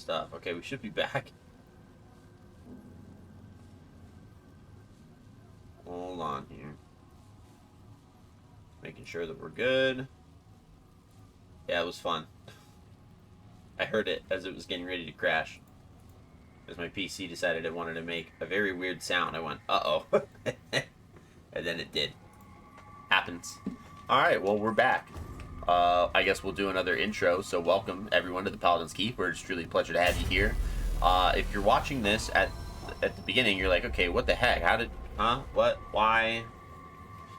stuff. Okay, we should be back. Hold on here. Making sure that we're good. Yeah, it was fun. I heard it as it was getting ready to crash. As my PC decided it wanted to make a very weird sound. I went, uh-oh. And then it did. Happens. Alright, well, we're back. I guess we'll do another intro. So welcome, everyone, to the Paladin's Keep. It's truly a pleasure to have you here. If you're watching this at the beginning, you're like, okay, what the heck? How did... Huh? What? Why?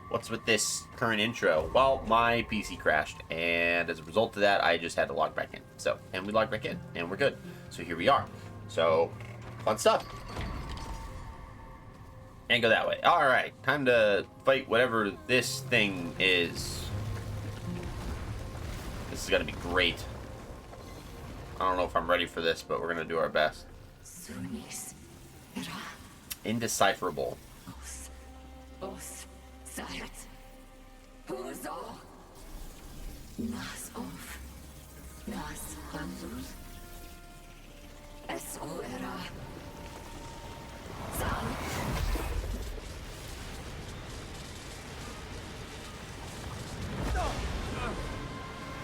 What's with this current intro? Well, my PC crashed, and as a result of that, I just had to log back in. So, and we logged back in, and we're good. So here we are. So, fun stuff. And go that way. Alright, time to fight whatever this thing is. This is gonna be great. I don't know if I'm ready for this, but we're gonna do our best. Indecipherable.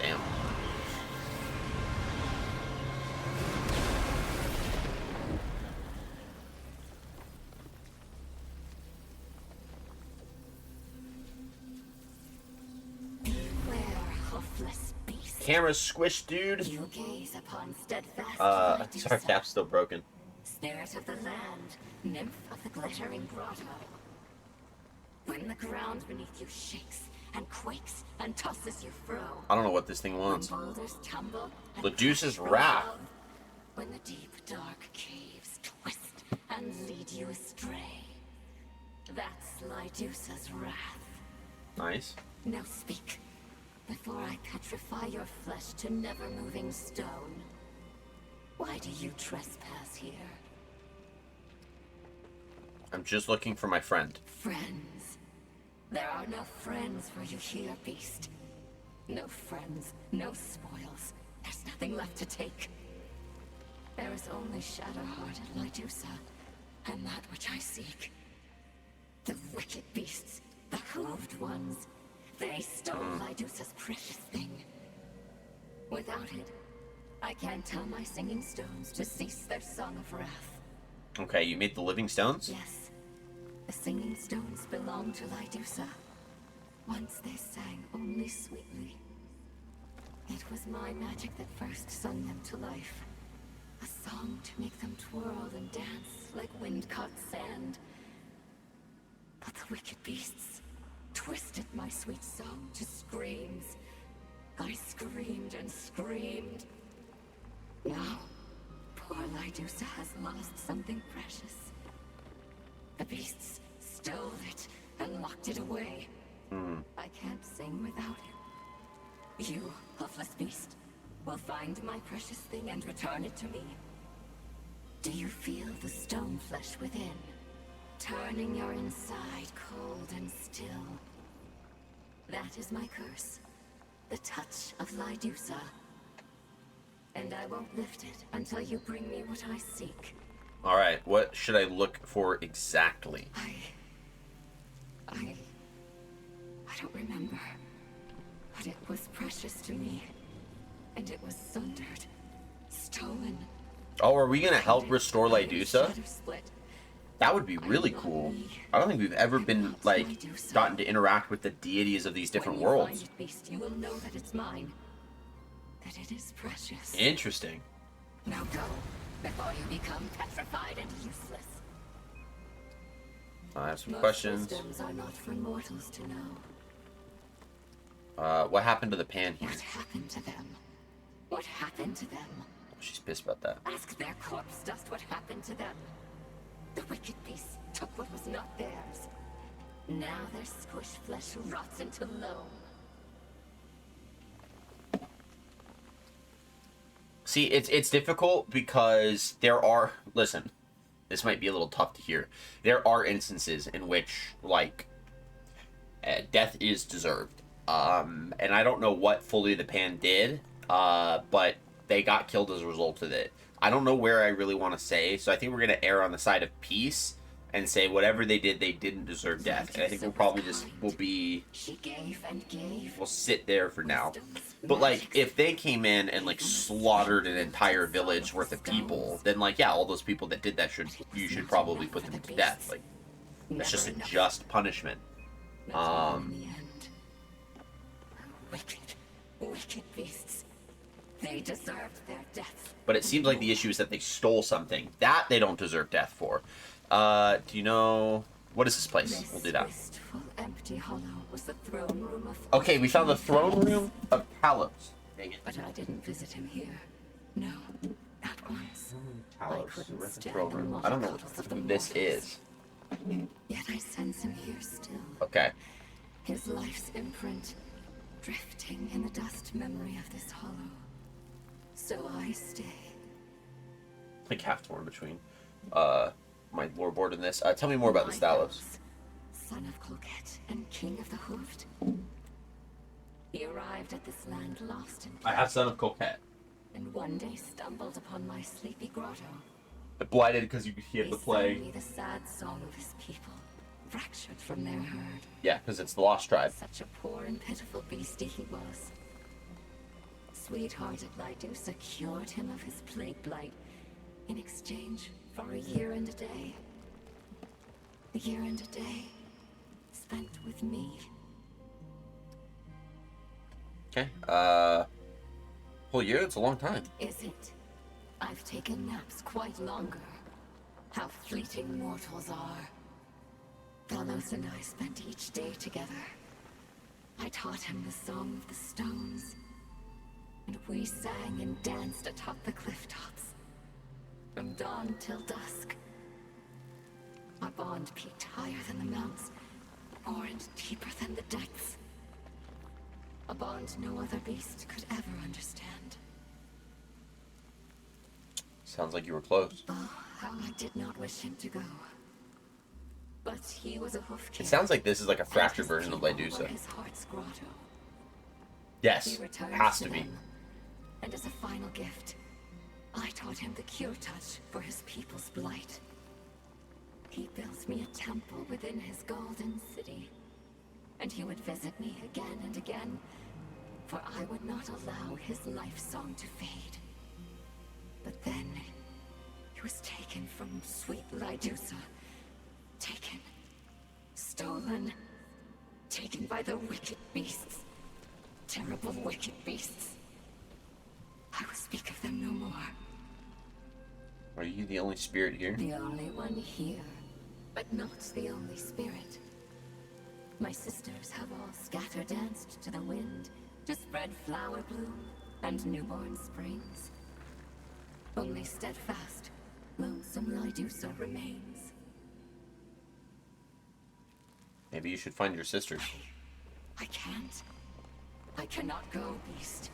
Damn. Camera squish, dude. You gaze upon steadfast Sorry, cap's still broken. Spirit of the land, nymph of the glittering grotto. When the ground beneath you shakes and quakes and tosses you fro. I don't know what this thing wants. When boulders tumble. Ledusa's wrath. When the deep dark caves twist and lead you astray. That's Ledusa's wrath. Nice. Now speak, before I petrify your flesh to never-moving stone. Why do you trespass here? I'm just looking for my friend. Friends. There are no friends for you here, beast. No friends, no spoils. There's nothing left to take. There is only shadow-hearted Ledusa, and that which I seek. The wicked beasts, the hooved ones. They stole Ledusa's precious thing. Without it, I can't tell my singing stones to cease their song of wrath. Okay, you made the living stones? Yes. The singing stones belong to Ledusa. Once they sang only sweetly. It was my magic that first sung them to life. A song to make them twirl and dance like wind-caught sand. But the wicked beasts twisted my sweet song to screams. I screamed and screamed. Now, poor Ledusa has lost something precious. The beasts stole it and locked it away. I can't sing without it. You, hoofless beast, will find my precious thing and return it to me. Do you feel the stone flesh within, turning your inside cold and still? That is my curse, the touch of Ledusa. And I won't lift it until you bring me what I seek. Alright, what should I look for exactly? I don't remember. But it was precious to me. And it was sundered, stolen. Oh, are we gonna help restore Ledusa? Split. That would be really cool. I don't think we've ever been, like, gotten to interact with the deities of these different worlds. When you find it, beast, you will know that it's mine. That it is precious. Interesting. Now go, before you become petrified and useless. I have some Most questions. wisdoms are not for mortals to know. What happened to the pan here? What happened to them? What happened to them? She's pissed about that. Ask their corpse dust what happened to them. The wicked beasts took what was not theirs. Now their squished flesh rots into loam. See, it's difficult because there are... Listen, this might be a little tough to hear. There are instances in which, like, death is deserved. And I don't know what fully the pan did, but they got killed as a result of it. I don't know where I really want to say, so I think we're gonna err on the side of peace and say whatever they did, they didn't deserve death. And I think we'll probably just She gave and gave. we'll sit there for now. Wisdom's But like, magic. if they came in and like slaughtered an entire village worth of people, then like, yeah, all those people that did that you should probably put them to death. Like, that's just a just punishment. Not all in the end. Wicked, wicked beasts. They deserved their death. But it seems like the issue is that they stole something that they don't deserve death for. Do you know what is this place? We'll do that. Wistful, empty hollow was the throne room of. Okay, we found the throne room of Talos. Dang it. But I didn't visit him here. No, not once. Talos, couldn't we're at the stand throne the room. I don't know multitudes of what the this mortals. is. Yet I sense him here still. Okay. His life's imprint, drifting in the dust memory of this hollow. So I stay. Like half torn between my lore board and this. Tell me more about this My Talos. house, son of Colquette and king of the Hoofed. He arrived at this land lost in I have Son of Coquette. and one day stumbled upon my sleepy grotto. Blighted because he had He the sang plague. me the sad song of his people, fractured from their herd. Yeah, because it's the Lost Tribe. Such a poor and pitiful beastie he was. Sweet-hearted Lydusa cured him of his plague blight in exchange for a year and a day. A year and a day spent with me. Okay. Whole year? It's a long time. Is it? I've taken naps quite longer. How fleeting mortals are. Talos and I spent each day together. I taught him the song of the stones. And we sang and danced atop the cliff tops. From dawn till dusk. Our bond peaked higher than the mounts, more and deeper than the depths. A bond no other beast could ever understand. Sounds like you were close. Oh, how I did not wish him to go. But he was a hoof king. It sounds like this is like a and fractured his version of people Lydusa. were his heart's grotto. Yes, He returned has to be. them, and as a final gift, I taught him the cure touch for his people's blight. He built me a temple within his golden city, and he would visit me again and again, for I would not allow his life song to fade. But then, he was taken from sweet Lydusa. Taken. Stolen. Taken by the wicked beasts. Terrible wicked beasts. I will speak of them no more. Are you the only spirit here? The only one here, but not the only spirit. My sisters have all scatter-danced to the wind to spread flower bloom and newborn springs. Only steadfast, lonesome Lydusa remains. Maybe you should find your sisters. I can't. I cannot go, beast.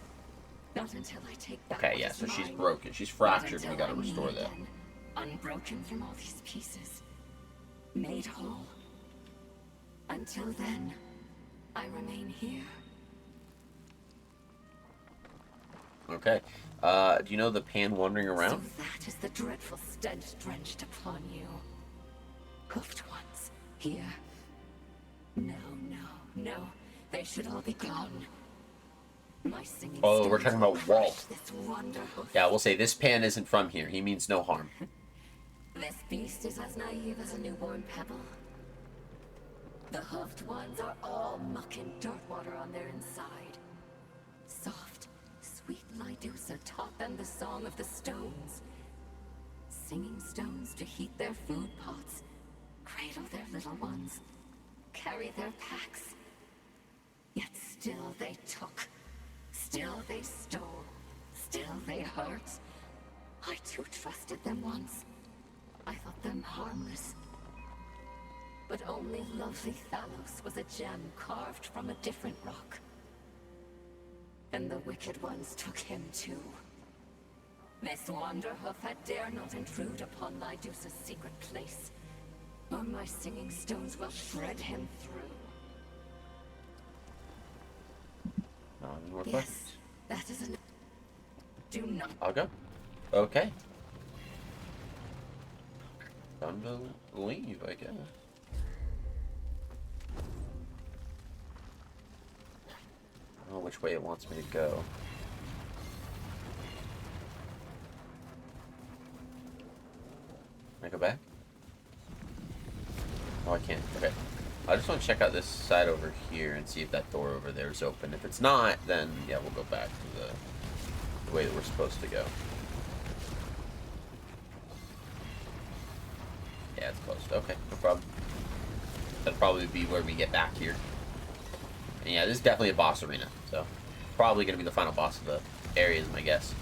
Not until I take back Okay, what yeah, is so she's mine. broken. She's Not fractured and we until gotta I'm me restore that. again, unbroken from all these pieces. Made whole. Until then, I remain here. Okay. Do you know the pan wandering around? So that is the dreadful stench drenched upon you. Hoofed ones, here. No, no, no. They should all be gone. My singing Oh, we're stones talking will about Walt. crush this wonder hoof. Yeah, we'll say this pan isn't from here. He means no harm. This beast is as naive as a newborn pebble. The hoofed ones are all muck and dirt water on their inside. Soft, sweet Lydusa taught them the song of the stones. Singing stones to heat their food pots, cradle their little ones, carry their packs. Yet still they took, still they stole, still they hurt. I too trusted them once. I thought them harmless. But only lovely Talos was a gem carved from a different rock. And the wicked ones took him too. This Wanderhoof had dare not intrude upon Lydusa's secret place, or my singing stones will shred him through. Not any more Yes, questions. that is enough. Do not. I'll go. Okay. Time to leave, I guess. I don't know which way it wants me to go. Can I go back? Oh, I can't. Okay. I just want to check out this side over here and see if that door over there is open. If it's not, then yeah, we'll go back to the way that we're supposed to go. Yeah, it's closed. Okay, no problem. That'll probably be where we get back here. And yeah, this is definitely a boss arena, so probably going to be the final boss of the area is my guess.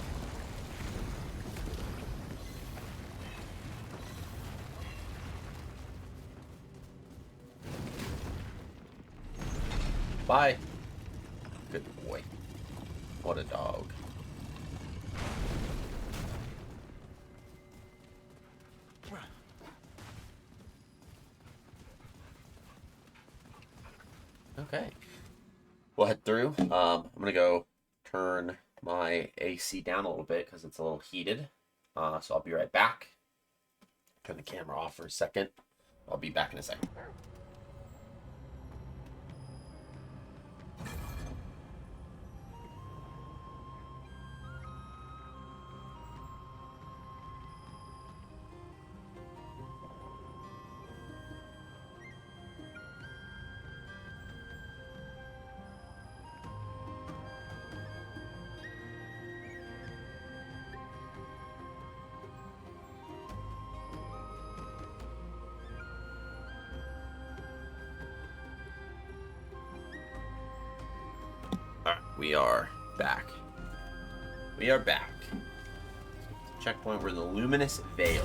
Bye. Good boy. What a dog. Okay. We'll head through. I'm gonna go turn my AC down a little bit because it's a little heated. So I'll be right back. Turn the camera off for a second. I'll be back in a second. Alright, we are back. We are back. Checkpoint, we're in the Luminous Veil.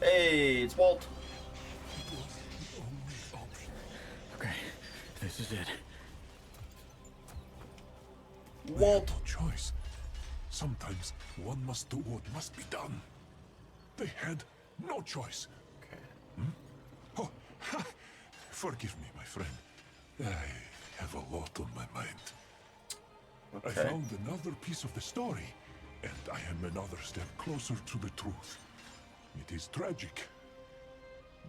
Hey, it's Walt. Okay, this is it. Walt. No choice. Sometimes one must do what must be done. They had no choice. Okay. Oh, forgive me, my friend. I have a lot on my mind. I Okay. found another piece of the story, and I am another step closer to the truth. It is tragic,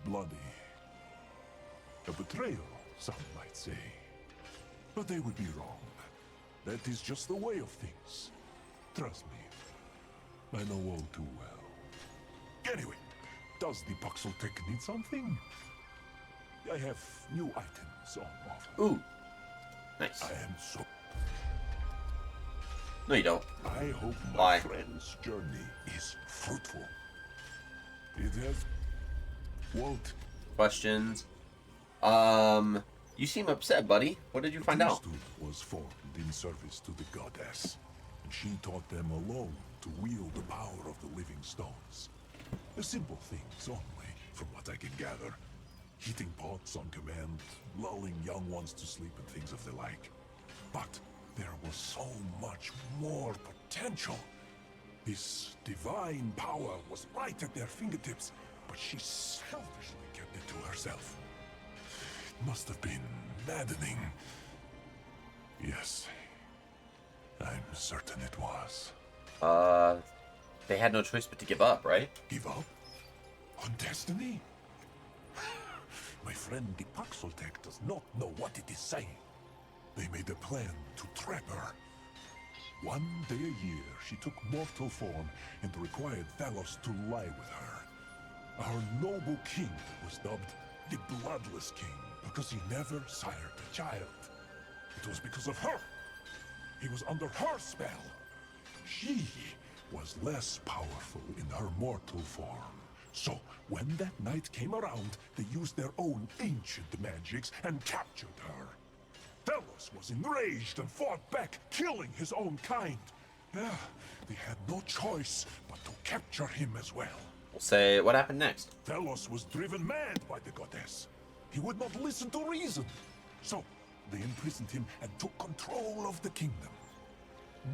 bloody, a betrayal, some might say. But they would be wrong. That is just the way of things. Trust me, I know all too well. Anyway, does the Puxeltech need something? I have new items on offer. Ooh. Nice. I am so... No, you don't. I hope my Why? friend's journey is fruitful. It has... Walt, Questions? You seem upset, buddy. What did you find out? priesthood was formed in service to the goddess, and she taught them alone to wield the power of the living stones. The simple things only, from what I can gather. Heating pots on command, lulling young ones to sleep and things of the like. But there was so much more potential. This divine power was right at their fingertips, but she selfishly kept it to herself. It must have been maddening. Yes, I'm certain it was. They had no choice but to give up, right? Give up? On destiny? My friend the Puxeltech does not know what it is saying. They made a plan to trap her. One day a year, she took mortal form and required Thalos to lie with her. Our noble king was dubbed the Bloodless King because he never sired a child. It was because of her. He was under her spell. She was less powerful in her mortal form. So, when that night came around, they used their own ancient magics and captured her. Thalos was enraged and fought back, killing his own kind. Yeah, they had no choice but to capture him as well. We'll say, what happened next? Thalos was driven mad by the goddess. He would not listen to reason. So, they imprisoned him and took control of the kingdom.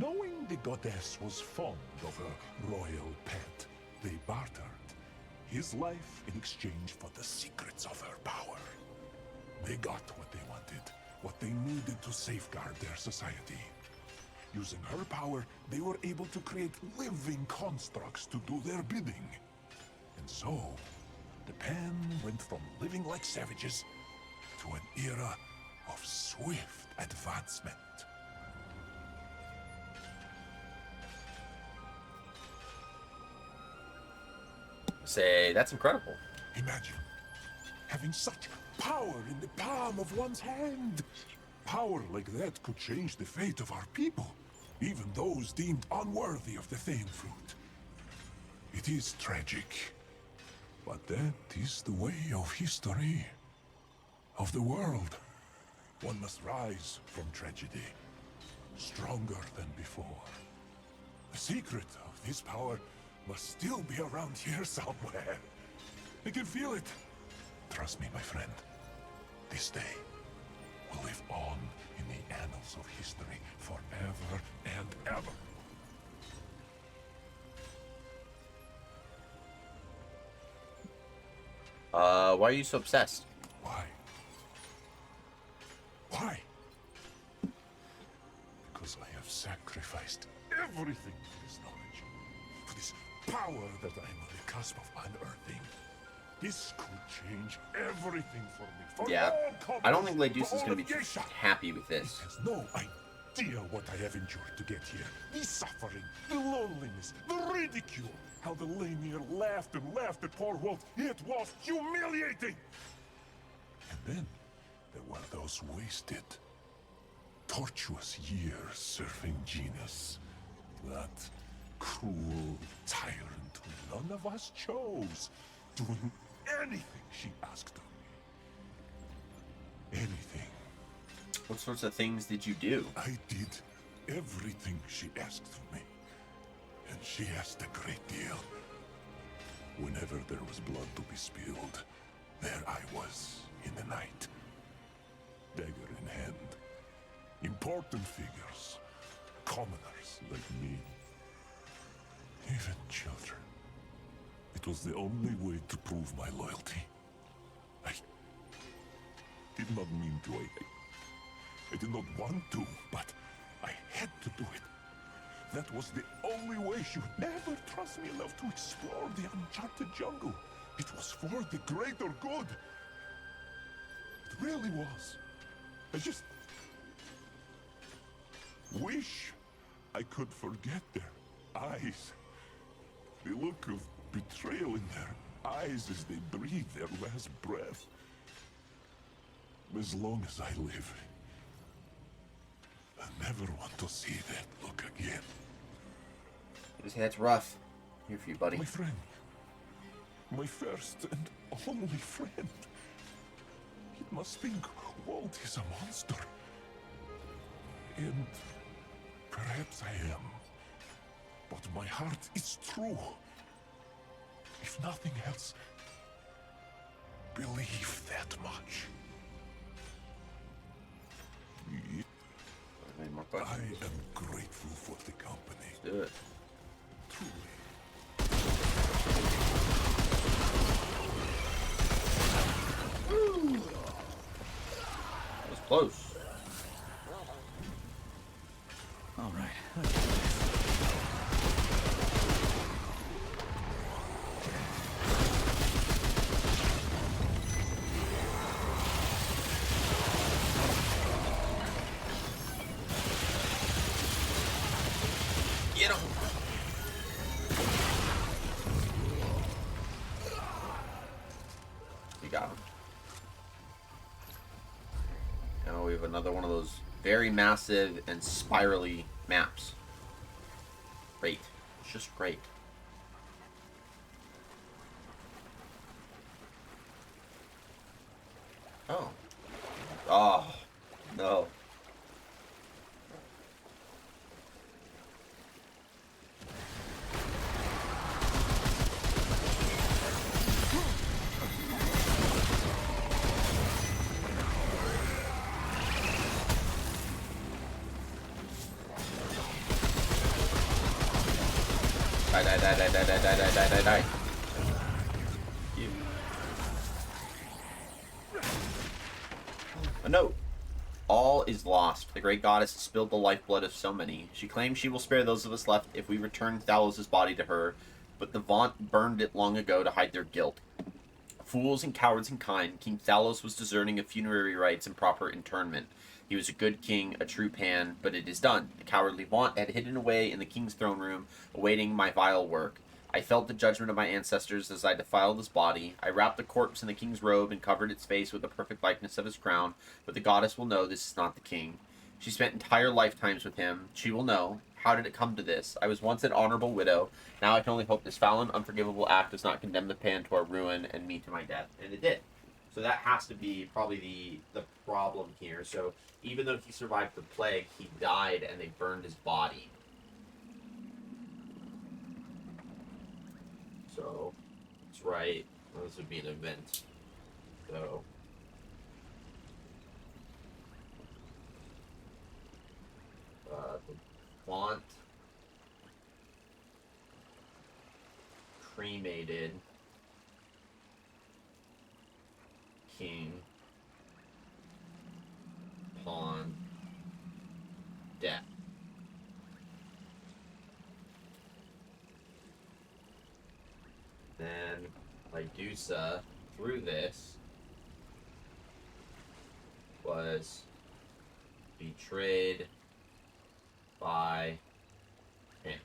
Knowing the goddess was fond of a royal pet, they bartered his life in exchange for the secrets of her power. They got what they wanted, what they needed to safeguard their society. Using her power, they were able to create living constructs to do their bidding. And so, the pen went from living like savages to an era of swift advancement. Say, that's incredible. Imagine having such power in the palm of one's hand. Power like that could change the fate of our people, even those deemed unworthy of the Thane fruit. It is tragic, but that is the way of history, of the world. One must rise from tragedy, stronger than before. The secret of this power must still be around here somewhere. I can feel it. Trust me, my friend. This day will live on in the annals of history forever and ever. Why are you so obsessed? Why? Why? Because I have sacrificed everything for this knowledge, for this power that I am on the cusp of unearthing. This could change everything for me. For Yeah, all I don't think comers, Leduc for is all going to of be Geisha. happy with this. He has no idea what I have endured to get here. The suffering, the loneliness, the ridicule. How the Lanier laughed and laughed at poor Walt. It was humiliating. And then there were those wasted, tortuous years serving Genus. That cruel tyrant who none of us chose. Doing anything she asked of me. Anything. What sorts of things did you do? I did everything she asked of me. And she asked a great deal. Whenever there was blood to be spilled, there I was in the night. Dagger in hand. Important figures. Commoners like me. Even children. It was the only way to prove my loyalty. I did not mean to. I did not want to, but I had to do it. That was the only way she would never trust me enough to explore the uncharted jungle. It was for the greater good. It really was. I just wish I could forget their eyes. The look of betrayal in their eyes as they breathe their last breath. As long as I live, I never want to see that look again. Just say that's rough. Here for you, buddy. My friend. My first and only friend. It must think Walt is a monster. And perhaps I am. But my heart is true. If nothing else, believe that much. Any more I questions? am grateful for the company. Let's do it. Truly. That was close. All right. Get him! You got him. Now we have another one of those very massive and spirally maps. Great. It's just great. Oh. Oh. No. Die, die, die, die, die, die, die, die, die, die. You. A note. All is lost. The great goddess has spilled the lifeblood of so many. She claims she will spare those of us left if we return Thalos' body to her, but the Vaunt burned it long ago to hide their guilt. Fools and cowards in kind, King Thalos was deserting of funerary rites and proper interment. He was a good king, a true pan, but it is done. The cowardly Vaunt had hidden away in the king's throne room, awaiting my vile work. I felt the judgment of my ancestors as I defiled his body. I wrapped the corpse in the king's robe and covered its face with the perfect likeness of his crown, but the goddess will know this is not the king. She spent entire lifetimes with him. She will know. How did it come to this? I was once an honorable widow. Now I can only hope this foul and unforgivable act does not condemn the pan to our ruin and me to my death. And it did. So that has to be probably the problem here. So even though he survived the plague, he died and they burned his body. So, that's right. Well, this would be an event. So. The font. Cremated. King. Pawn. Death. Then Medusa, through this, was betrayed by him.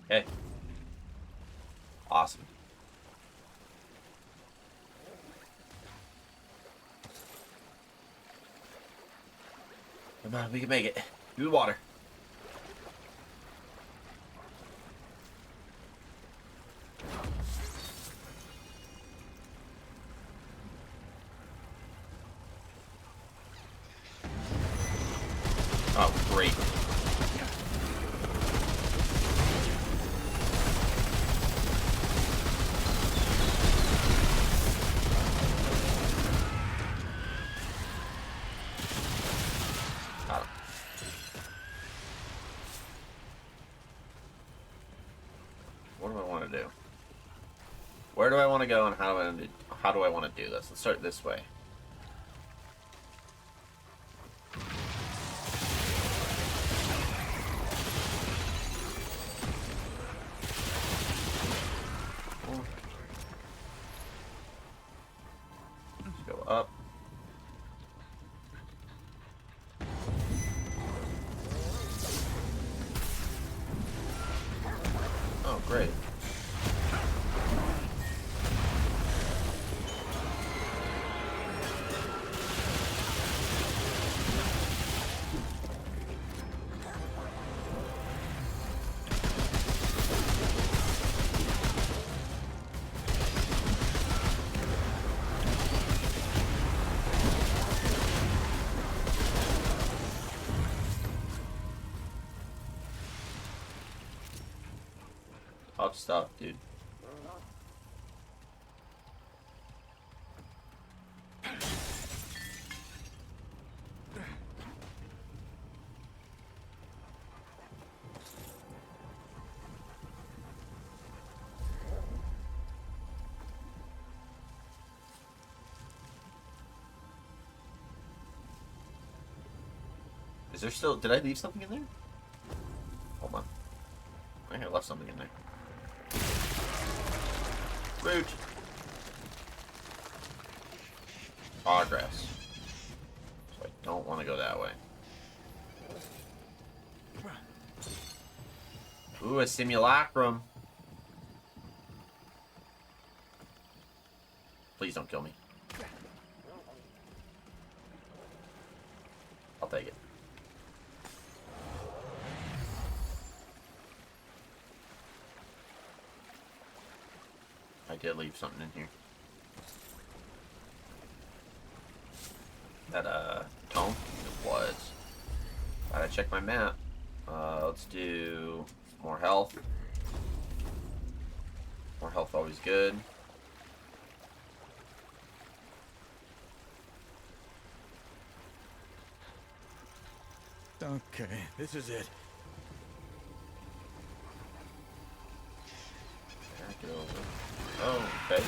Okay. Awesome. Come on, we can make it. Do the water. Oh, great. Got him. What do I want to do? Where do I want to go and how do I want to do this? Let's start this way. Let's go up. Oh, great. Tough stuff, dude. Is there still... Did I leave something in there? Hold on. I think I left something in there. Root. Progress. So I don't want to go that way. Ooh, a simulacrum. Please don't kill me. I'll take it. I did leave something in here. That, tome? It was. Gotta check my map. Let's do more health. More health always good. Okay, this is it. Back it over. Oh, okay.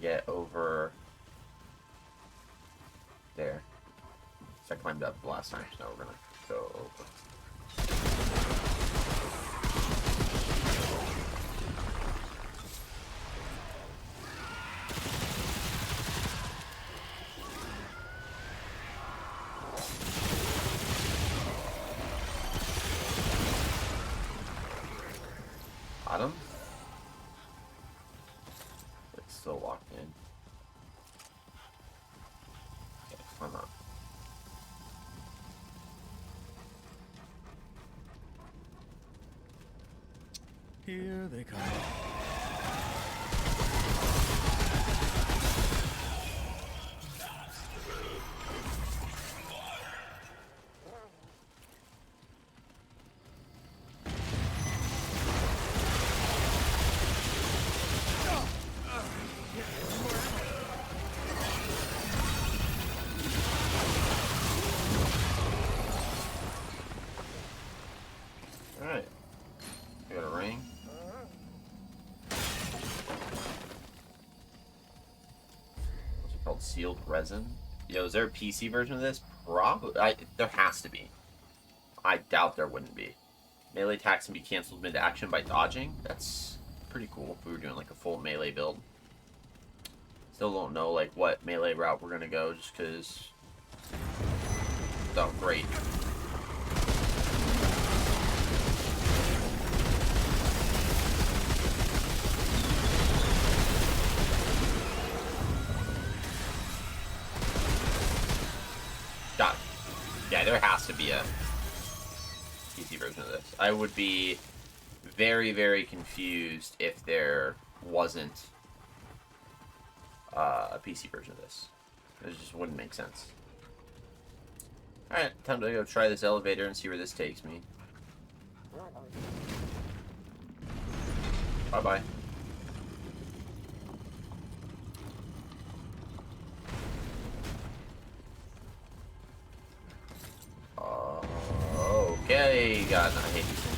get over there. So I climbed up the last time, so now we're gonna go over. Bottom? It's still locked in. Okay, climb up. Here they come. Alright. We got a ring. What's it called? Sealed resin? Yo, is there a PC version of this? Probably. There has to be. I doubt there wouldn't be. Melee attacks can be cancelled mid-action by dodging. That's pretty cool if we were doing like a full melee build. Still don't know like what melee route we're gonna go just because. Oh, great. Got it. Yeah, there has to be a PC version of this. I would be very, very confused if there wasn't a PC version of this. It just wouldn't make sense. Alright, time to go try this elevator and see where this takes me. Bye-bye. Okay, God, I hate these things.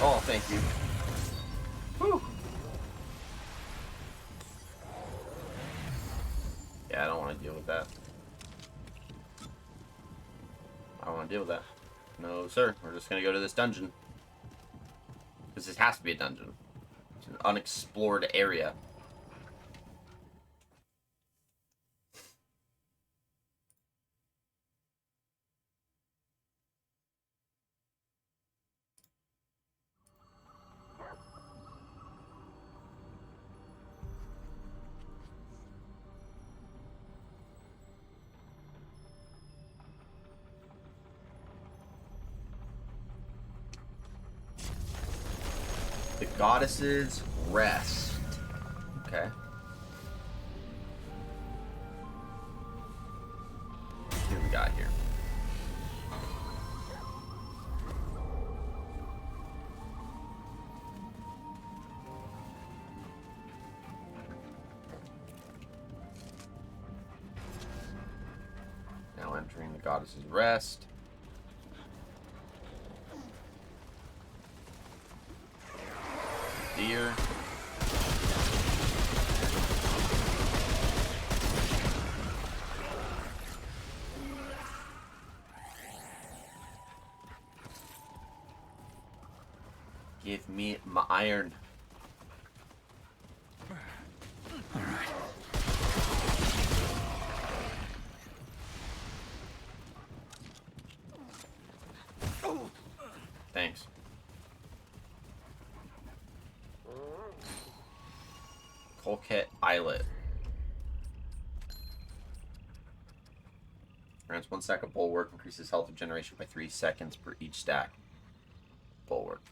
Oh, thank you. Whew. Yeah, I don't want to deal with that. I don't want to deal with that. No, sir. We're just going to go to this dungeon. Because this has to be a dungeon. It's an unexplored area. The Goddess's Rest. Okay. What do we got here? Now entering the Goddess's Rest. Deer. Give me my iron. All right. Thanks. Colket Islet. Grants 1 stack of bulwark, increases health regeneration by 3 seconds per each stack. Bulwark.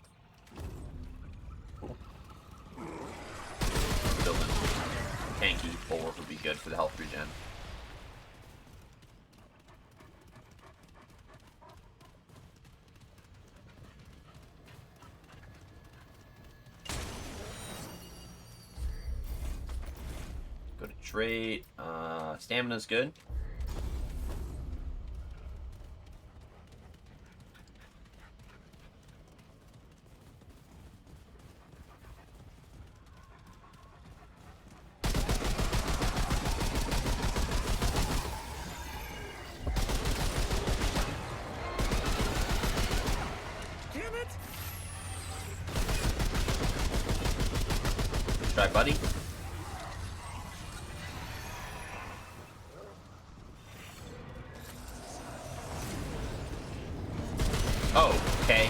tanky forward would be good for the health regen. Go to trait. Stamina's good. Try, buddy. Oh, okay.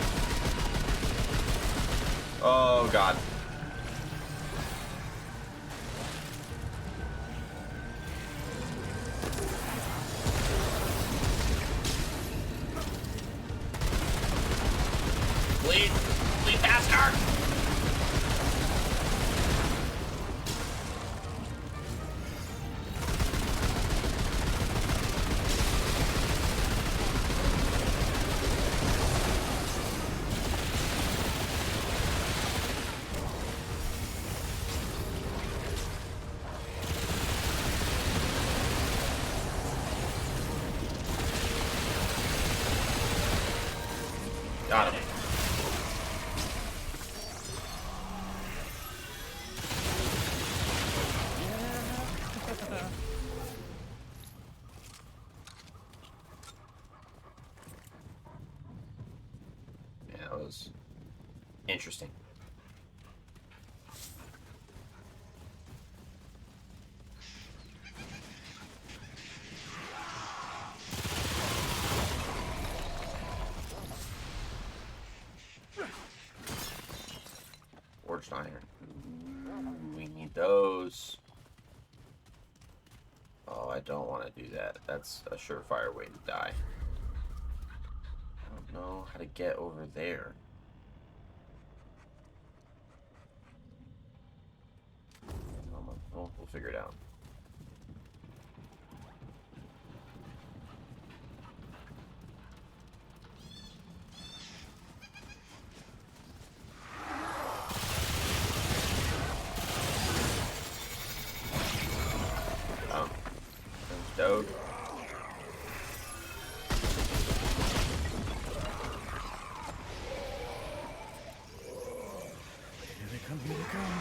Oh, God. Bleed. Bleed faster. Got him. Yeah, that was interesting. Forged iron. Ooh, we need those. Oh, I don't want to do that. That's a surefire way to die. I don't know how to get over there. We'll figure it out. Dode. Here they come, here they come.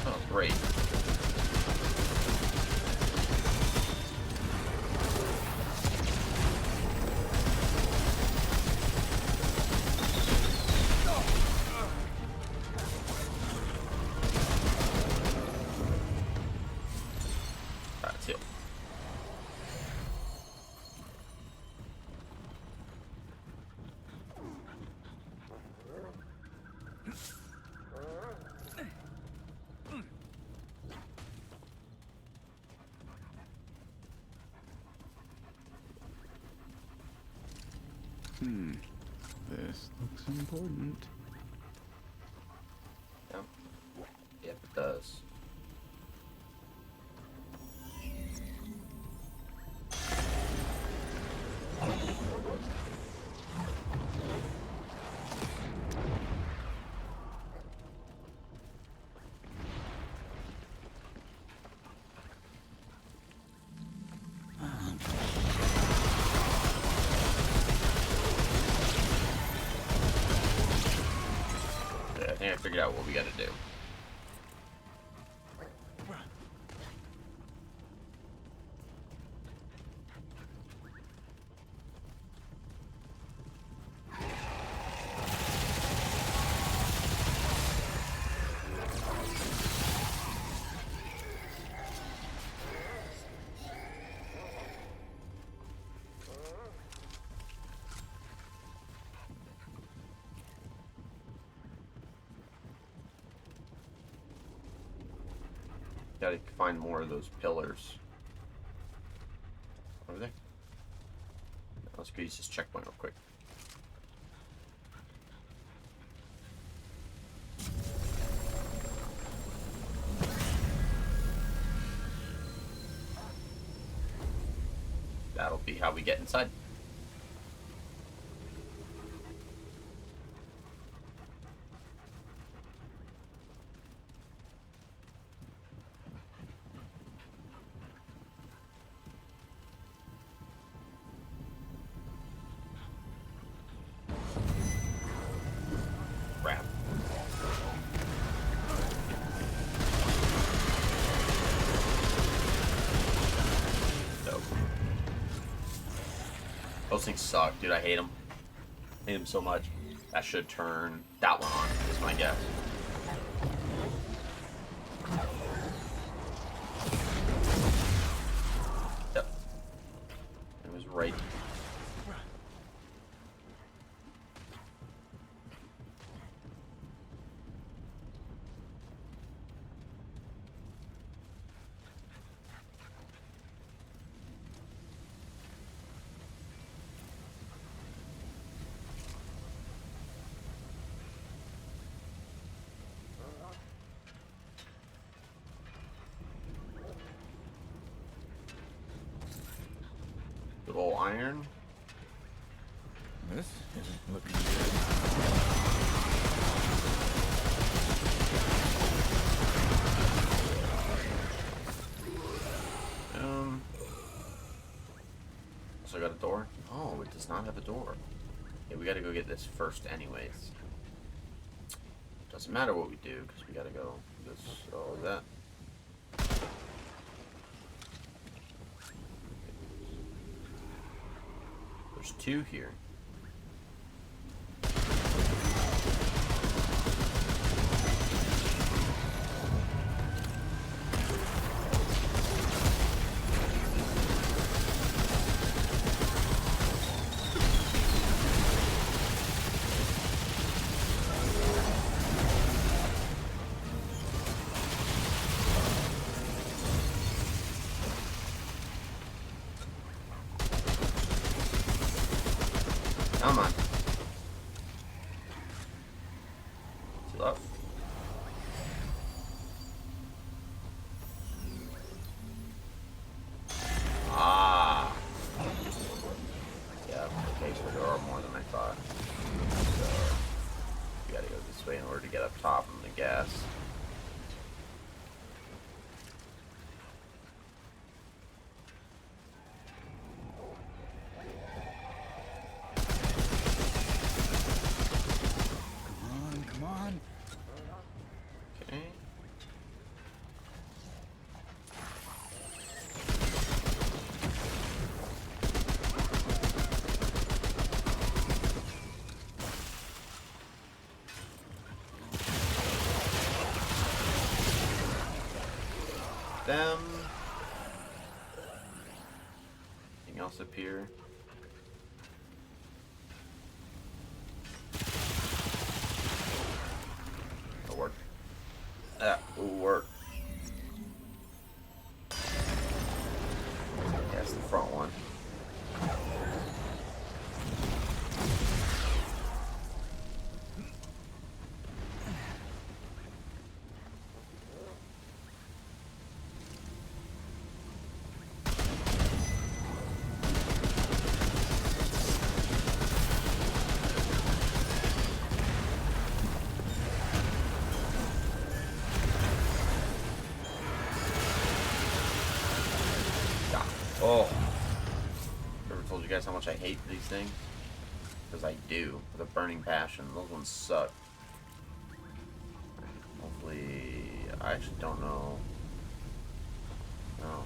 Oh, great. That's it. This looks important. Yep. Yep, it does. Yeah, I think I figured out what we gotta do. gotta find more of those pillars. Over there. Let's go use this checkpoint real quick. That'll be how we get inside. Crap. Nope. Those things suck, dude. I hate them. I hate them so much. That should turn that one on, is my guess. Yep. It was right. Good old iron. This isn't looking good. Also got a door? Oh, it does not have a door. Yeah, we gotta go get this first anyways. Doesn't matter what we do, because we gotta go this, all that. There's two here. Come on. Chill up. Ah. Yeah, okay, so there are more than I thought. So, we gotta go this way in order to get up top, I'm gonna guess. Come on. Okay. Them. Anything else up here? That'll work. That will work. That's the front one. Oh. Ever told you guys how much I hate these things? Because I do, with a burning passion. Those ones suck. Hopefully, I actually don't know. No.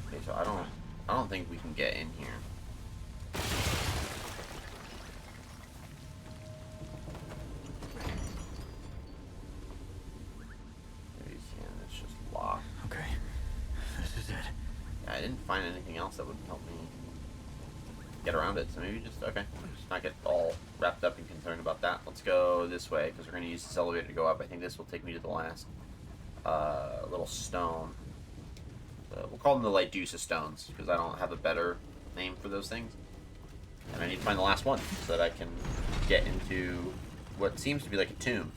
Okay, so I don't think we can get in here. Maybe it's just locked. Okay, this is it. I didn't find anything else that would help me get around it, so maybe just, okay, just not get all wrapped up and concerned about that. Let's go this way, because we're going to use this elevator to go up. I think this will take me to the last little stone. We'll call them the Lydusa stones because I don't have a better name for those things. And I need to find the last one so that I can get into what seems to be like a tomb.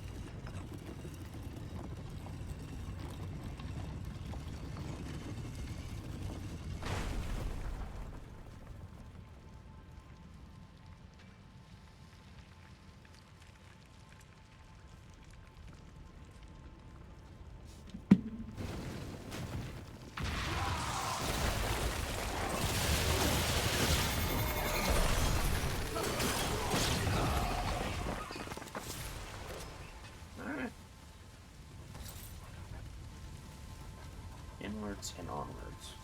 Inwards and onwards.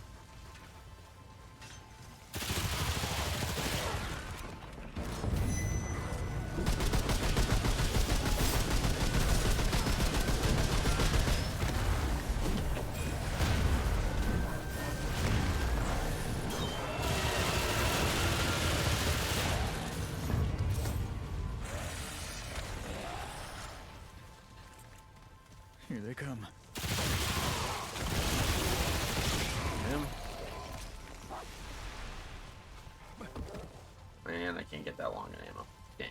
Here they come. Man, I can't get that long in ammo. Dang.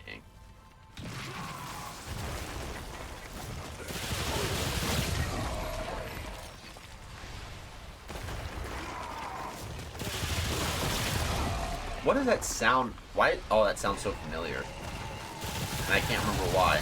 What does that sound? Why? Oh, that sounds so familiar. And I can't remember why.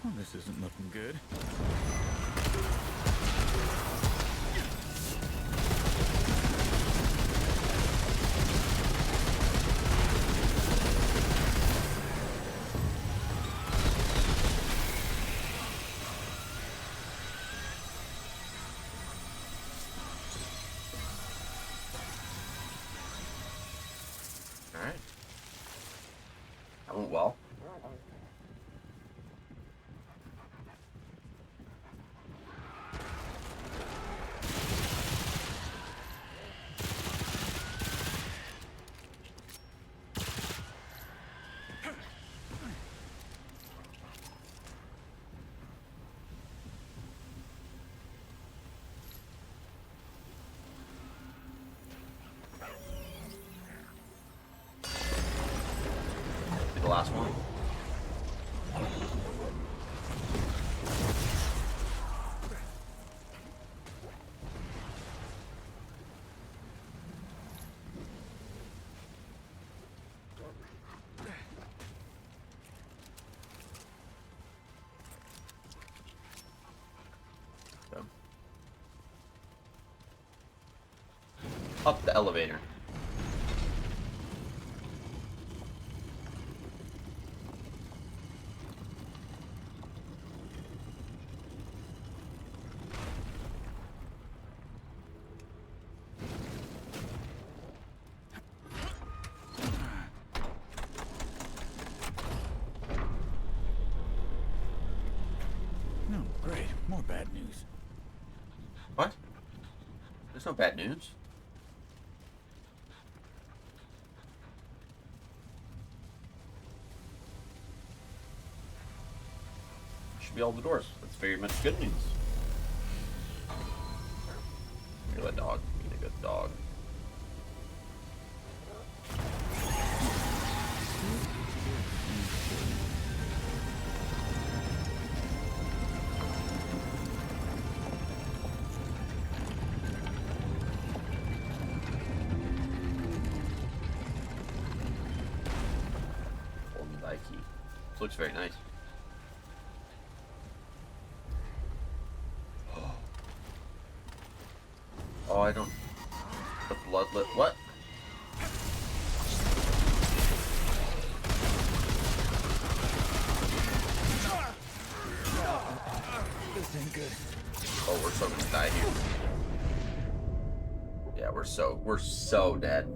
Well, this isn't looking good. Alright. That went well. The last one. So. Up the elevator. No, great. More bad news. What? There's no bad news. Should be all the doors. That's very much good news. You're a dog. Being a good dog. Hold me thy key. This looks very nice. Oh, I don't... The bloodlet... What? This ain't good. Oh, we're so gonna die here. Yeah, we're so dead.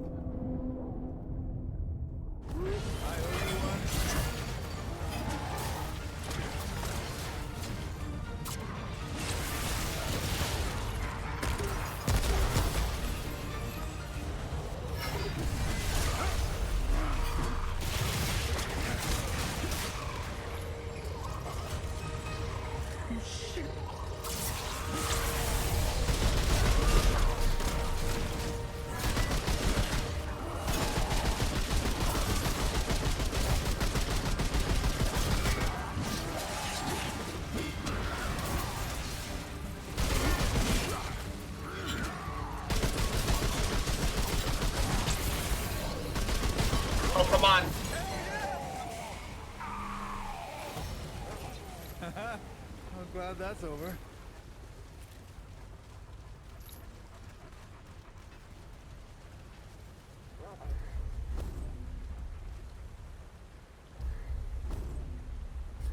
Oh, come on. I'm glad that's over.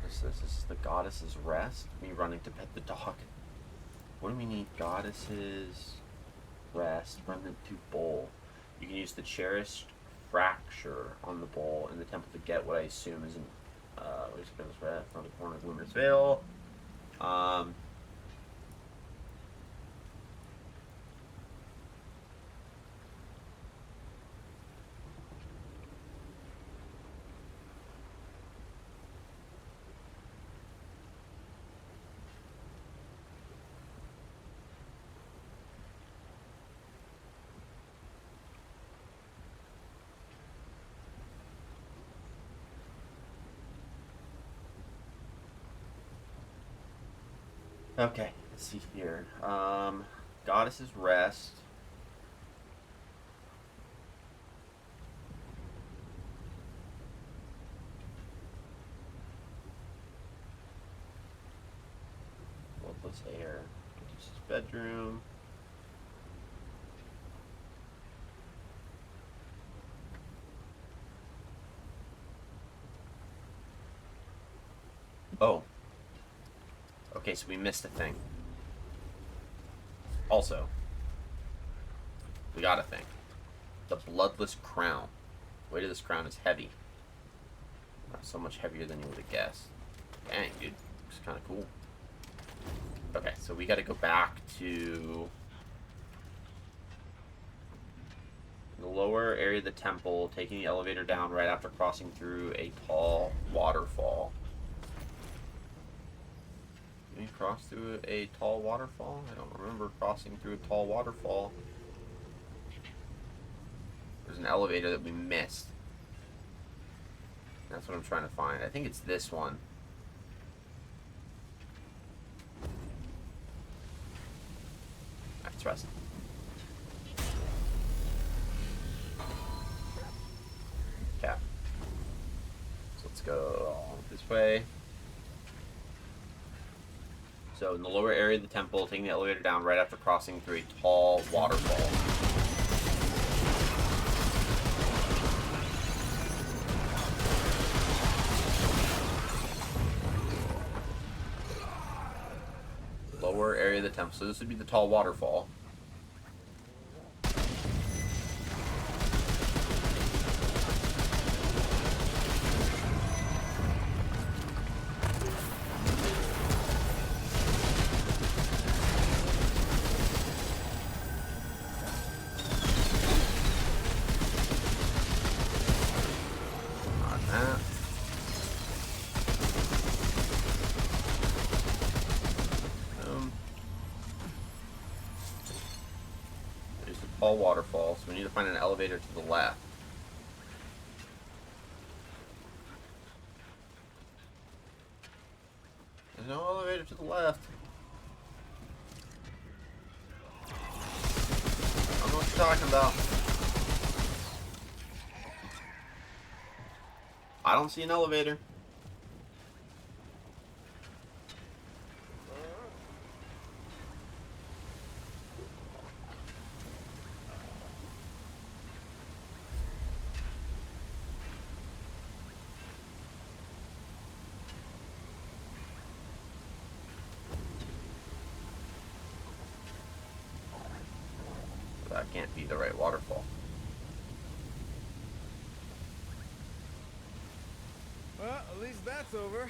This is the goddess's rest. Me running to pet the dog. What do we need? Goddess's rest. Remnant to bowl. You can use the cherished fracture on the bowl in the temple to get what I assume is an where's the rest on the corner of Luminous Veil. Okay, let's see here. Goddess's rest. Bloodless air. This is bedroom. Oh. Okay, so we missed a thing. Also, we got a thing. The bloodless crown. Weight of this crown is heavy. Not so much heavier than you would have guessed. Dang, dude. Looks kind of cool. Okay, so we got to go back to the lower area of the temple, taking the elevator down right after crossing through a tall waterfall. Did we cross through a tall waterfall? I don't remember crossing through a tall waterfall. There's an elevator that we missed. That's what I'm trying to find. I think it's this one. Let's rest. Okay. So let's go this way. So in the lower area of the temple, taking the elevator down right after crossing through a tall waterfall. Lower area of the temple. So this would be the tall waterfall. Waterfall, so we need to find an elevator to the left. There's no elevator to the left. I don't know what you're talking about. I don't see an elevator. might be the right waterfall. Well, at least that's over.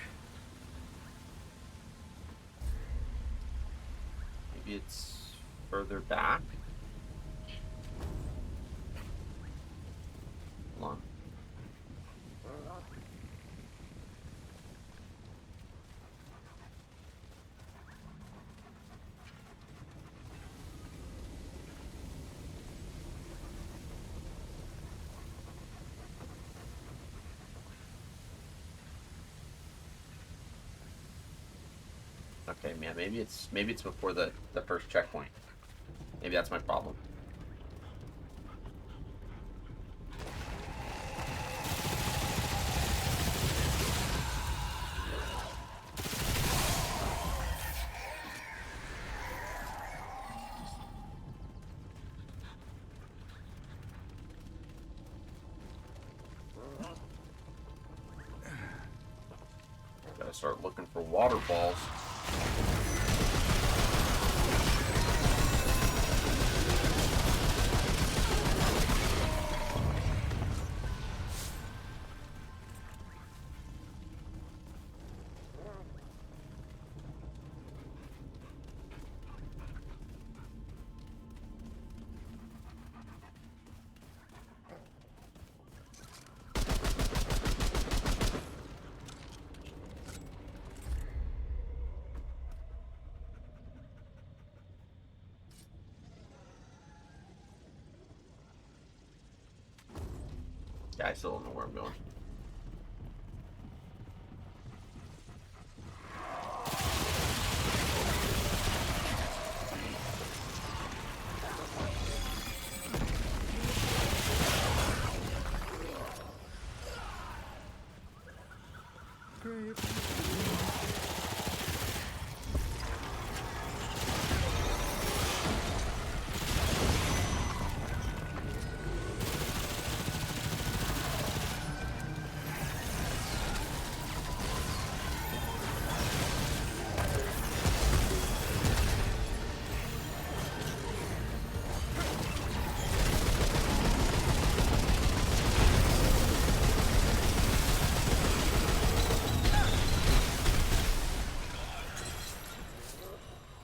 Maybe it's further back? Hold on. Okay, man, maybe it's before the first checkpoint. Maybe that's my problem. Gotta start looking for waterfalls. Yeah, I still don't know where I'm going.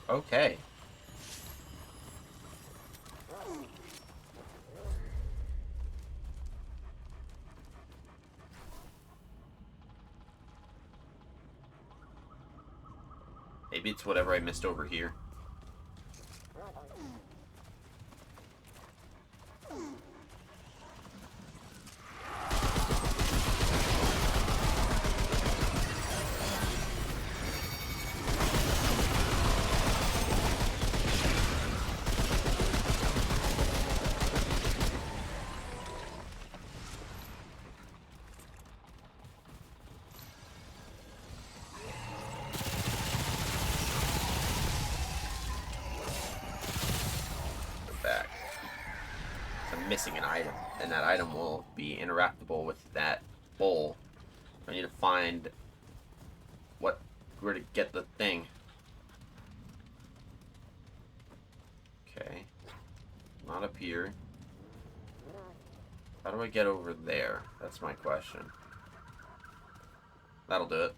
Okay. Maybe it's whatever I missed over here. Back. I'm missing an item, and that item will be interactable with that bowl. I need to find where to get the thing. Okay. Not up here. How do I get over there? That's my question. That'll do it.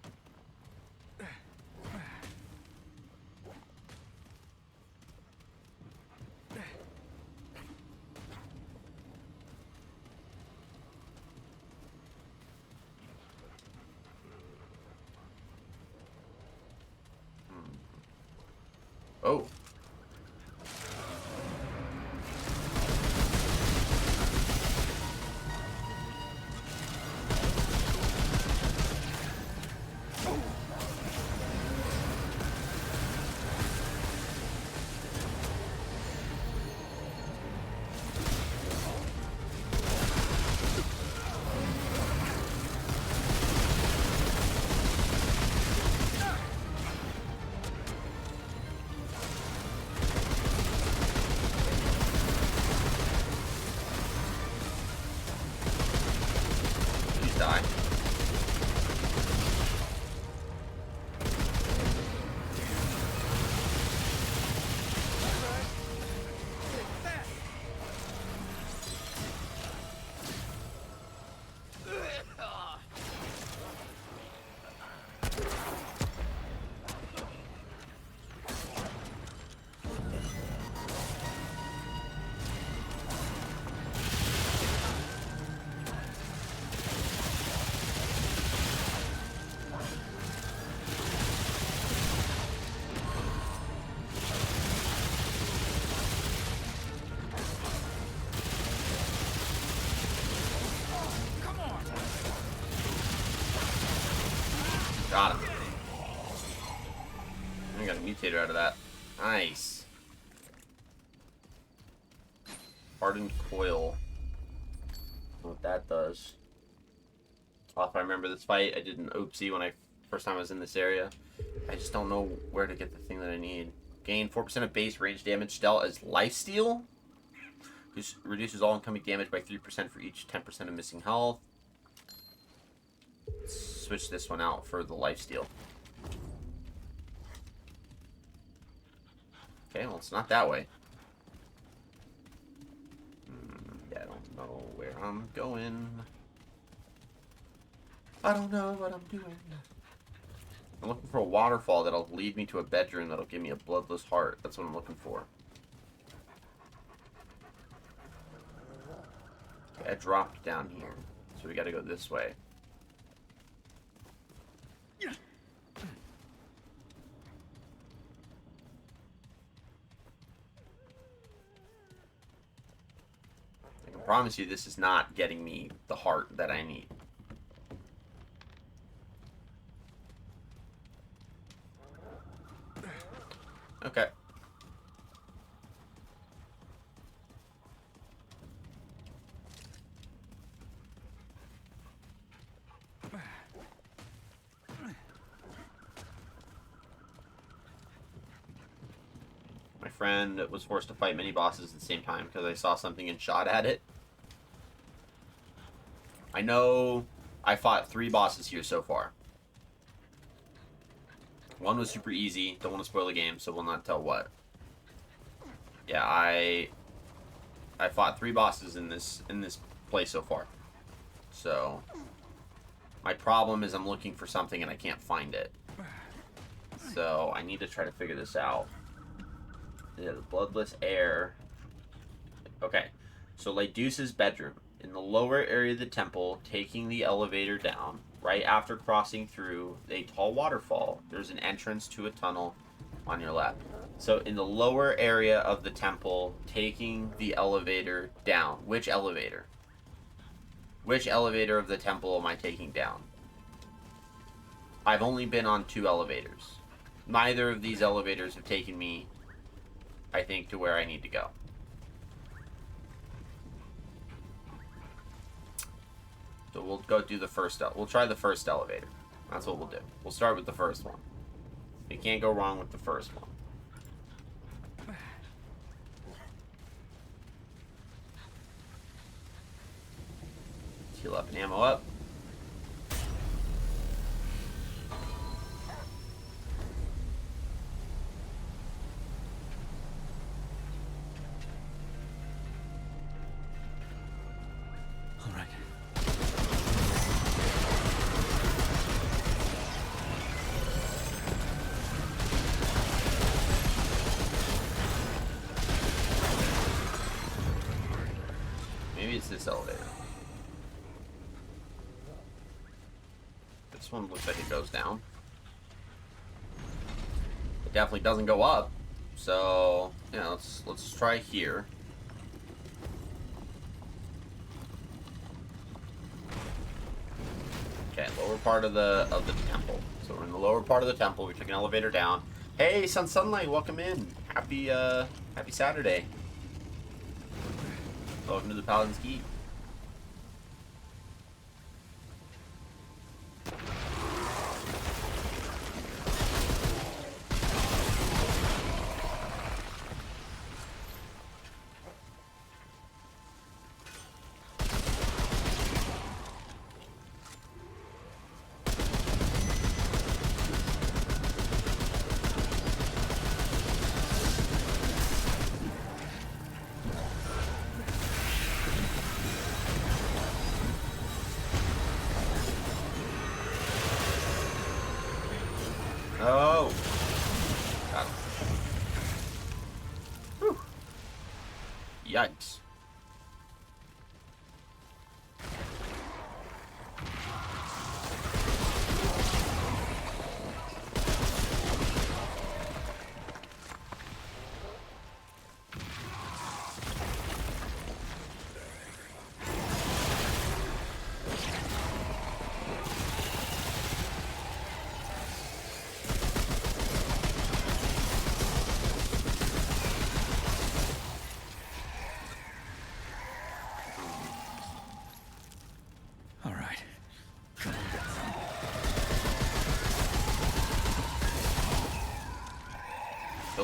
Oh. mutator out of that. Nice. Hardened coil. I don't know what that does. Well, if I remember this fight, I did an oopsie when first time I was in this area. I just don't know where to get the thing that I need. Gain 4% of base range damage dealt as lifesteal. Which reduces all incoming damage by 3% for each 10% of missing health. Let's switch this one out for the lifesteal. Okay, well, it's not that way. Yeah, I don't know where I'm going. I don't know what I'm doing. I'm looking for a waterfall that'll lead me to a bedroom that'll give me a bloodless heart. That's what I'm looking for. Okay, I dropped down here. So we gotta go this way. I can promise you this is not getting me the heart that I need. Okay. My friend was forced to fight many bosses at the same time because I saw something and shot at it. I know I fought 3 bosses here so far. One was super easy. Don't want to spoil the game, so we'll not tell what. Yeah, I fought 3 bosses in this place so far. So my problem is I'm looking for something and I can't find it. So I need to try to figure this out. Yeah, the bloodless air. Okay, so Ledusa's bedroom. In the lower area of the temple, taking the elevator down. Right after crossing through a tall waterfall, there's an entrance to a tunnel on your left. So in the lower area of the temple, taking the elevator down. Which elevator? Which elevator of the temple am I taking down? I've only been on 2 elevators. Neither of these elevators have taken me, I think, to where I need to go. So we'll go do the first. We'll try the first elevator. That's what we'll do. We'll start with the first one. You can't go wrong with the first one. Heal up and ammo up. All right. Maybe it's this elevator. This one looks like it goes down. It definitely doesn't go up. So yeah, let's try here. Okay, lower part of the temple. So we're in the lower part of the temple. We took an elevator down. Hey, Sunlight, welcome in. Happy Saturday. Welcome to the Paladin's Keep. Oh! Got him. Whew. Yikes.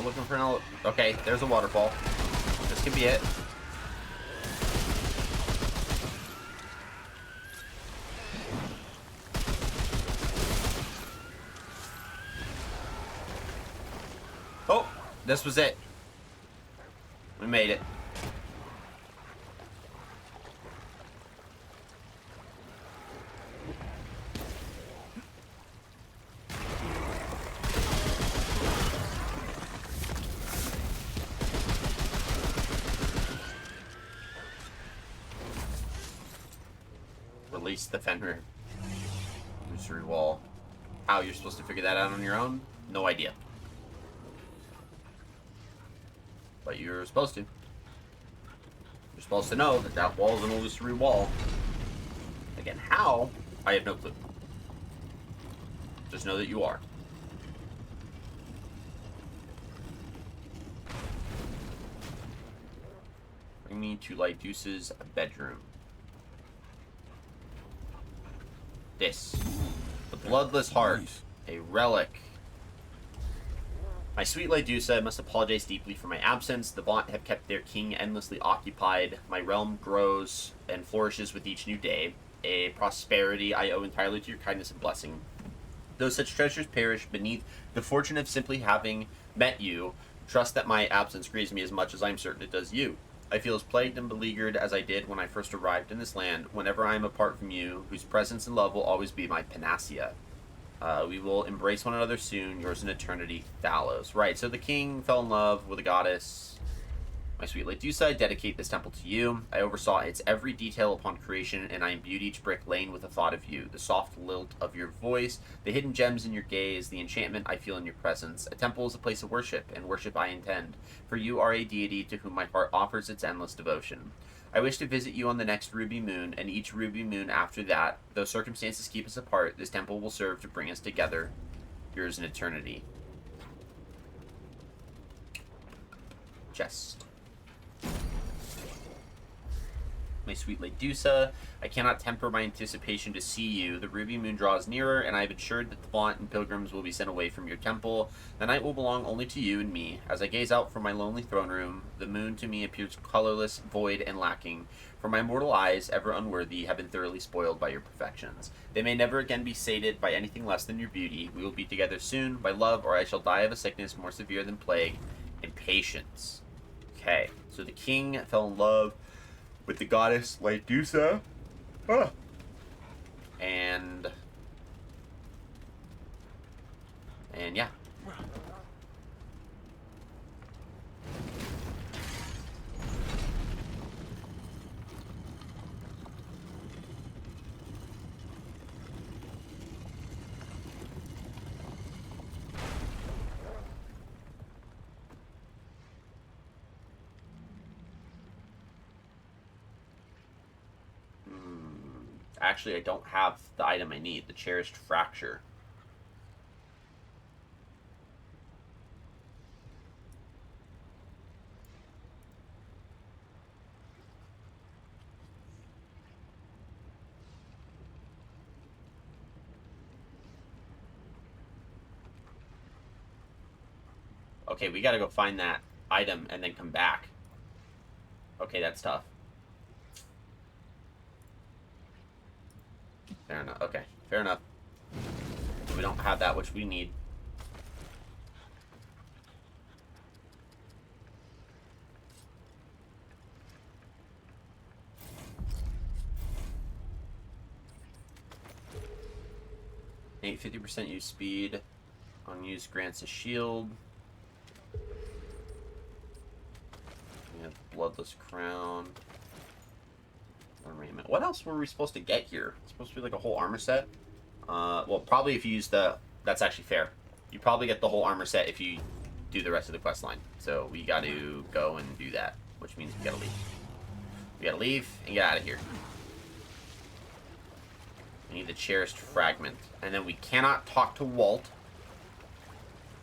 looking for an okay, there's a waterfall. This could be it. Oh, this was it. We made it. Release the Fenrir. Illusory wall. How you're supposed to figure that out on your own? No idea. But you're supposed to. You're supposed to know that that wall is an illusory wall. Again, how? I have no clue. Just know that you are. Bring me to Lydusa's bedroom. This. The Bloodless Heart. Nice. A relic. My sweet Lydusa, I must apologize deeply for my absence. The Vaunt have kept their king endlessly occupied. My realm grows and flourishes with each new day. A prosperity I owe entirely to your kindness and blessing. Though such treasures perish beneath the fortune of simply having met you, trust that my absence grieves me as much as I am certain it does you. I feel as plagued and beleaguered as I did when I first arrived in this land, whenever I am apart from you, whose presence and love will always be my panacea. We will embrace one another soon, yours in eternity, Thalos. Right, so the king fell in love with a goddess. My sweet Lydusa, I dedicate this temple to you. I oversaw its every detail upon creation, and I imbued each brick lane with the thought of you, the soft lilt of your voice, the hidden gems in your gaze, the enchantment I feel in your presence. A temple is a place of worship, and worship I intend, for you are a deity to whom my heart offers its endless devotion. I wish to visit you on the next ruby moon, and each ruby moon after that. Though circumstances keep us apart, this temple will serve to bring us together. Yours in eternity. Chest. My sweet Lydusa, I cannot temper my anticipation to see you. The ruby moon draws nearer, and I have ensured that the Vaunt and pilgrims will be sent away from your temple. The night will belong only to you and me. As I gaze out from my lonely throne room, the moon to me appears colorless, void, and lacking. For my mortal eyes, ever unworthy, have been thoroughly spoiled by your perfections. They may never again be sated by anything less than your beauty. We will be together soon, by love, or I shall die of a sickness more severe than plague. Impatience. Okay, so the king fell in love with the goddess Lydusa. Ah. And yeah. Actually, I don't have the item I need, the Cherished Fracture. Okay, we gotta go find that item and then come back. Okay, that's tough. Fair enough. Okay, fair enough. We don't have that which we need. Eight 50% use speed. Unused grants a shield. We have Bloodless Crown. Remnant. What else were we supposed to get here? It's supposed to be like a whole armor set. Well, probably if you use the... That's actually fair. You probably get the whole armor set if you do the rest of the quest line. So we got to go and do that, which means we got to leave. We got to leave and get out of here. We need the Cherished Fragment. And then we cannot talk to Walt.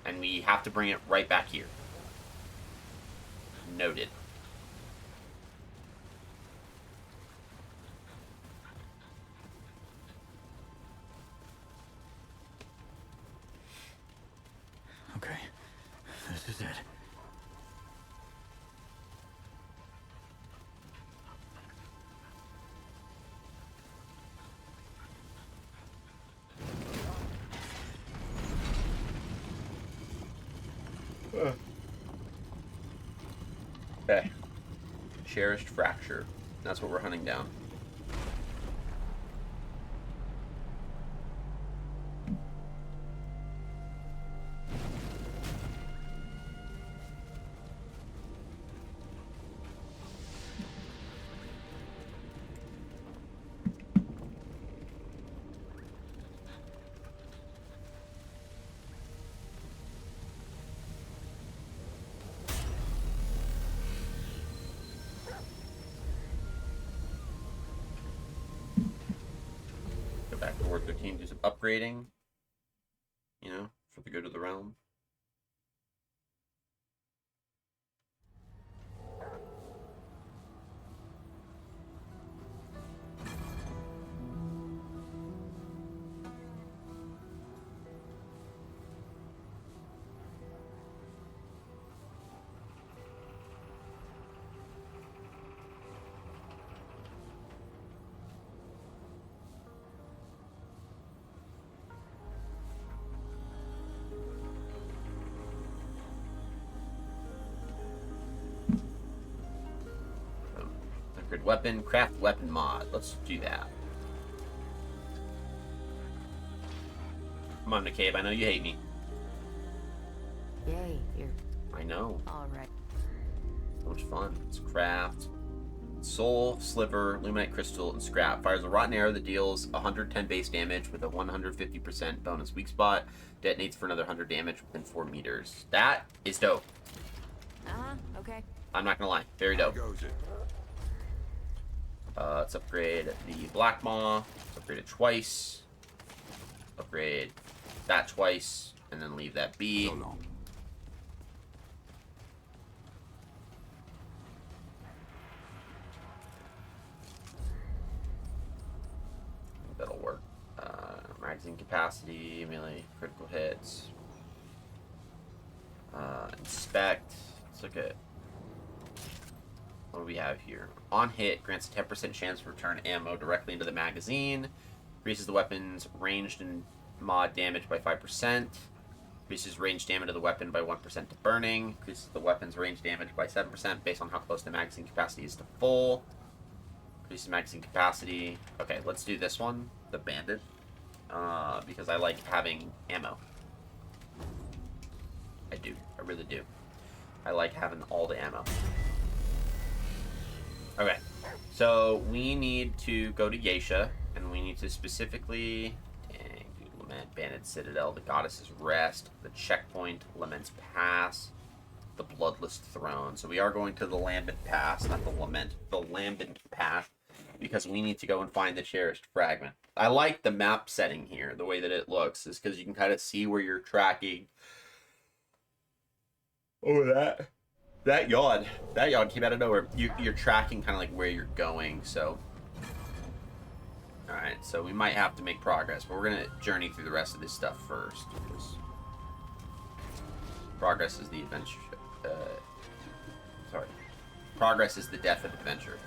And we have to bring it right back here. Noted. Okay, this is it. Okay. Cherished fracture. That's what we're hunting down. Go back to Ward 13, do some upgrading. You know, for the good of the realm. Upgrade weapon, craft weapon mod. Let's do that. Come on, McCabe, I know you hate me. Yay, you're I know. all right. So much fun. It's craft. Soul, Sliver, Luminite Crystal, and Scrap. Fires a rotten arrow that deals 110 base damage with a 150% bonus weak spot. Detonates for another 100 damage within 4 meters. That is dope. Okay. I'm not gonna lie. Very dope. How goes it? Let's upgrade the Black Maw. Let's upgrade it twice. Upgrade that twice. And then leave that be. So long. That'll work. Magazine capacity, melee critical hits. Inspect. Let's look at what do we have here. On hit, grants a 10% chance to return ammo directly into the magazine. Increases the weapon's ranged and mod damage by 5%. Increases range damage of the weapon by 1% to burning. Increases the weapon's range damage by 7% based on how close the magazine capacity is to full. Increases magazine capacity. Okay, let's do this one, the bandit, because I like having ammo. I do. I really do. I like having all the ammo. Okay, so we need to go to Geisha, and we need to specifically... Dang, dude, Lament, Banded Citadel, the Goddess's Rest, the Checkpoint, Lament's Pass, the Bloodless Throne. So we are going to the Lambent Pass, not the Lament, the Lambent Pass, because we need to go and find the Cherished Fragment. I like the map setting here, the way that it looks, is because you can kind of see where you're tracking. Oh, that yawn came out of nowhere. You're tracking kind of like where you're going, so. Alright, so we might have to make progress, but we're going to journey through the rest of this stuff first. Because progress is the adventure. Sorry. Progress is the death of adventure.